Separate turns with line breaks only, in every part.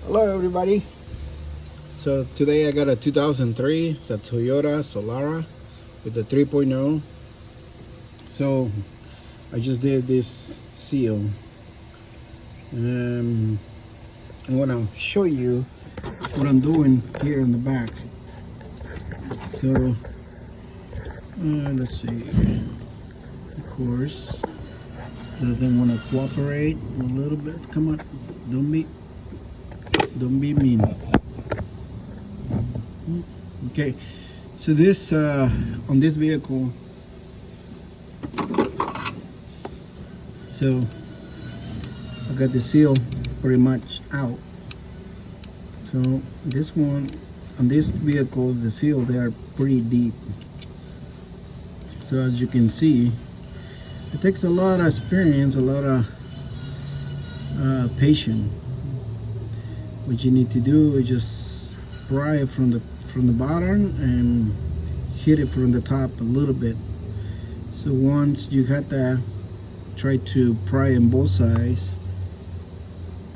Hello everybody. So today I got a 2003, it's a Toyota Solara with the 3.0. So I just did this seal. I'm gonna show you what I'm doing here in the back. So let's see. Of course, doesn't want to cooperate a little bit. Come on, don't be mean. Okay, so this on this vehicle, so I got the seal pretty much out. So this one, on these vehicles, the seal, they are pretty deep. So as you can see, it takes a lot of experience, a lot of patience. What you need to do is just pry it from the bottom and hit it from the top a little bit. So once you got that, try to pry on both sides,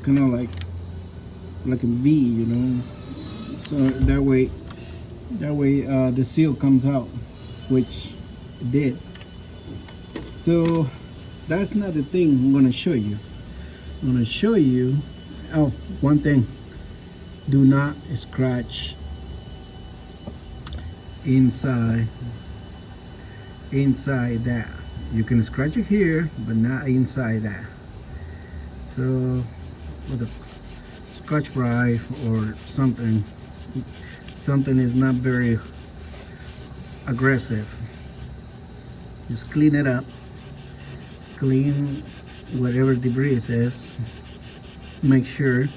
kind of like a V, you know. So that way the seal comes out, which it did. So that's not the thing I'm going to show you. I'm going to show you, oh, one thing, do not scratch inside that. You can scratch it here, but not inside that. So with a Scotch Brite or something is not very aggressive. Just clean it up, clean whatever debris is. Make sure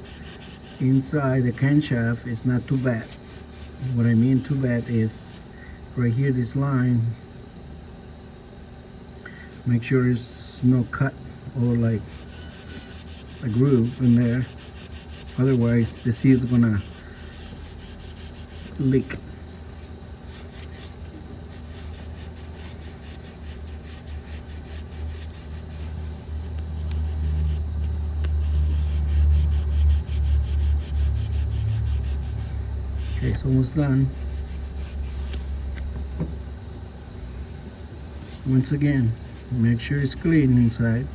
inside the camshaft is not too bad. What I mean too bad is right here, this line, make sure there's no cut or like a groove in there, otherwise the seal is gonna leak. Okay, it's almost done. Once again, make sure it's clean inside.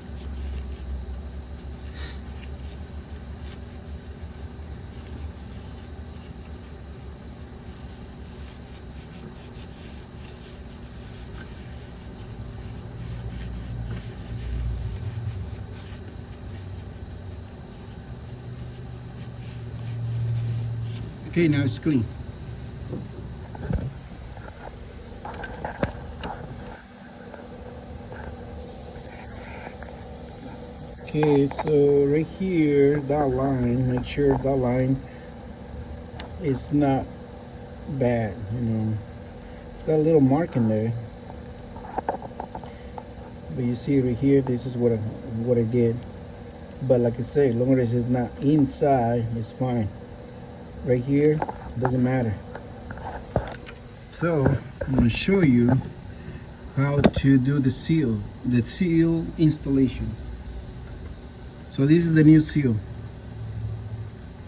Okay, now it's clean. Okay, so right here, that line, make sure that line is not bad, you know. It's got a little mark in there. But you see right here, this is what I did. But like I say, as long as it's not inside, it's fine. Right here, doesn't matter. So I'm going to show you how to do the seal installation. So this is the new seal.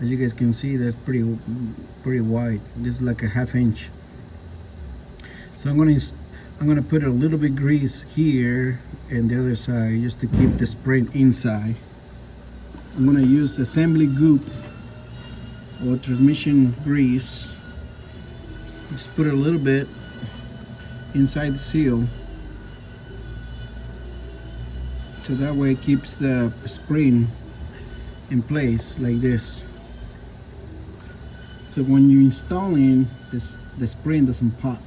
As you guys can see, that's pretty wide. This is like a ½ inch. So I'm gonna put a little bit grease here and the other side just to keep the spring inside. I'm gonna use assembly goop or transmission grease. Just put a little bit inside the seal, so that way it keeps the spring in place like this. So when you're installing this, the spring doesn't pop,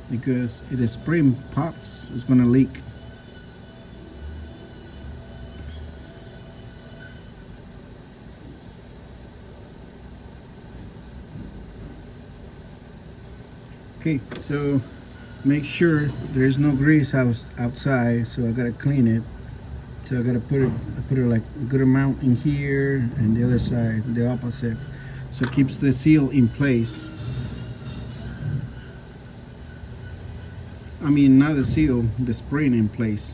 because if the spring pops, it's gonna leak. Okay, so make sure there's no grease outside, so I gotta clean it. So I gotta put it like a good amount in here, and the other side, the opposite, so it keeps the seal in place. I mean, not the seal, the spring in place.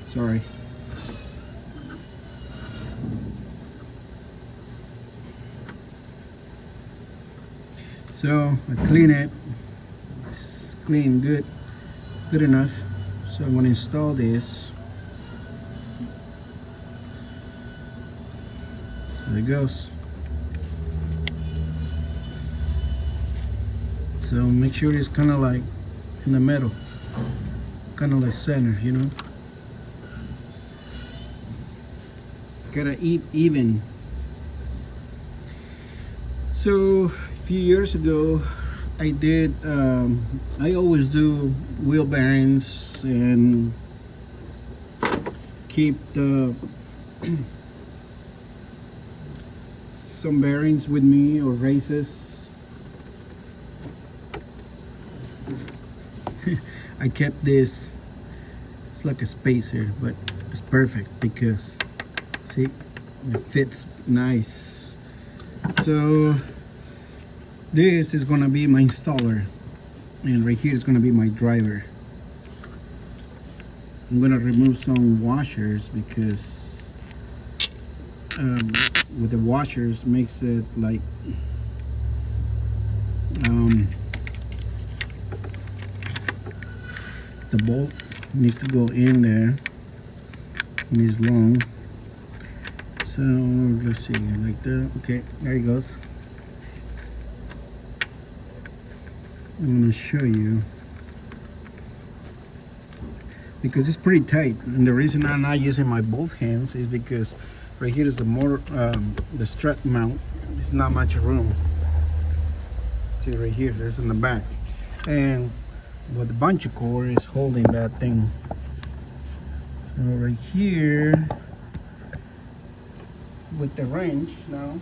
Sorry. So I clean it. It's clean, good enough. So I'm gonna install this. There it goes. So make sure it's kind of like in the middle, kind of like center, you know. Gotta even. So a few years ago, I did. I always do wheel bearings and keep the some bearings with me or races. I kept this. It's like a spacer, but it's perfect because see, it fits nice. So this is gonna be my installer, and right here is gonna be my driver. I'm gonna remove some washers because with the washers makes it like the bolt needs to go in there and it's long. So let's see, like that. Okay, there it goes. I'm gonna show you because it's pretty tight, and the reason I'm not using my both hands is because right here is the more the strut mount. There's not much room. See right here, that's in the back, and but the bunch cord is holding that thing. So right here with the wrench now,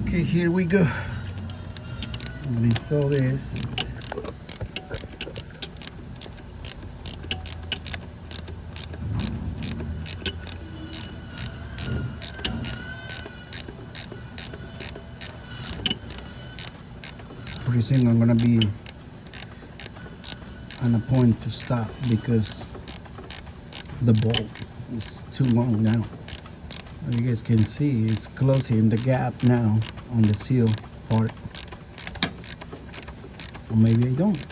okay, here we go. I'm gonna install this. Pretty soon I'm gonna be on a point to stop because the bolt is too long now. As you guys can see, it's closing the gap now on the seal part. Or maybe I don't.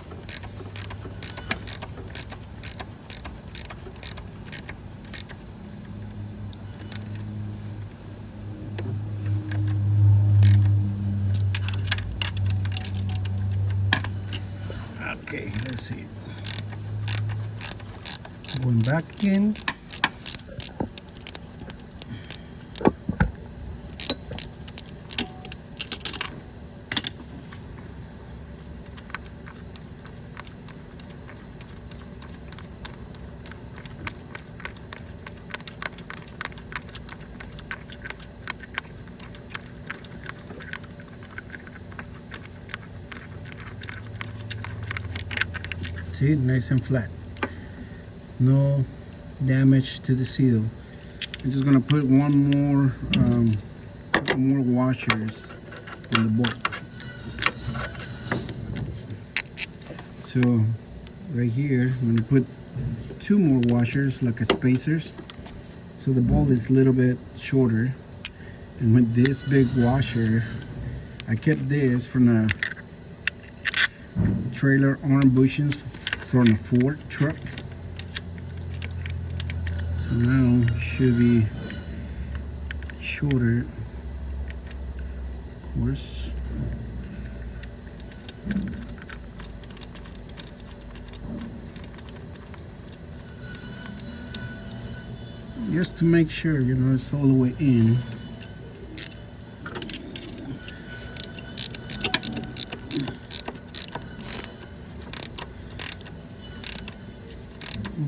Okay, let's see. Going back in. See, nice and flat. No damage to the seal. I'm just gonna put one more washers in the bolt. So right here, I'm gonna put two more washers like a spacers. So the bolt is a little bit shorter. And with this big washer, I kept this from a trailer arm bushings from a Ford truck. So now should be shorter, of course. Just to make sure, you know, it's all the way in.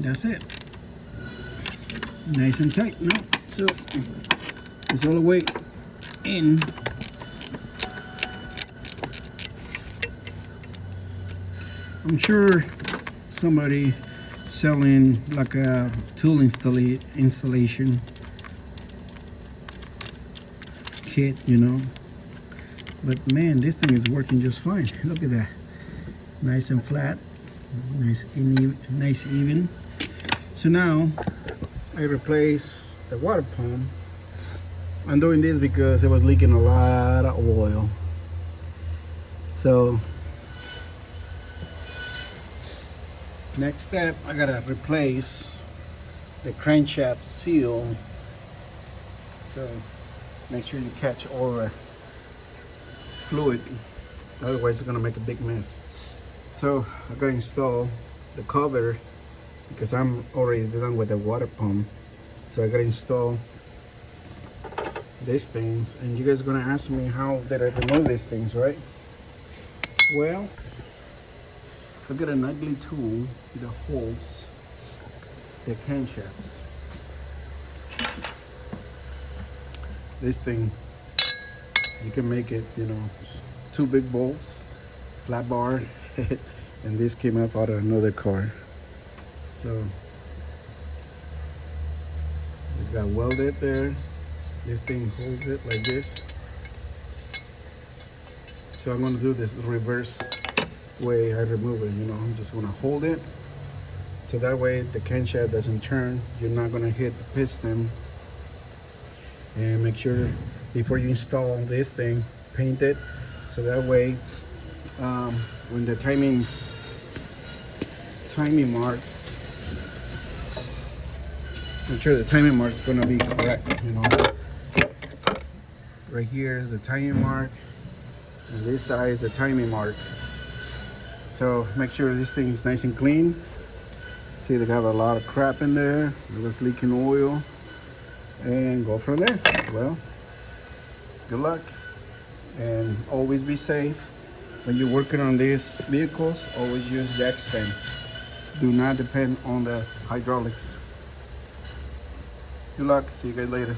That's it. Nice and tight, no? So it's all the way in. I'm sure somebody selling like a tool installation kit, you know. But man, this thing is working just fine. Look at that, nice and flat, nice even. So now I replace the water pump. I'm doing this because it was leaking a lot of oil. So next step, I gotta replace the crankshaft seal. So make sure you catch all the fluid, otherwise it's gonna make a big mess. So I gotta install the cover because I'm already done with the water pump. So I gotta install these things, and you guys are gonna ask me how did I remove these things, right? Well, I got an ugly tool that holds the camshaft. This thing, you can make it, you know, 2 big bolts, flat bar, and this came up out of another car. So it got welded there. This thing holds it like this. So I'm gonna do this reverse way I remove it, you know. I'm just gonna hold it so that way the camshaft doesn't turn. You're not gonna hit the piston. And make sure before you install this thing, paint it so that way when the timing marks, make sure the timing mark is gonna be correct, you know. Right here is the timing mark, and this side is the timing mark. So make sure this thing is nice and clean. See, they have a lot of crap in there. It was leaking oil, and go from there. Well, good luck, and always be safe. When you're working on these vehicles, always use jack stand. Do not depend on the hydraulics. Good luck. See you guys later.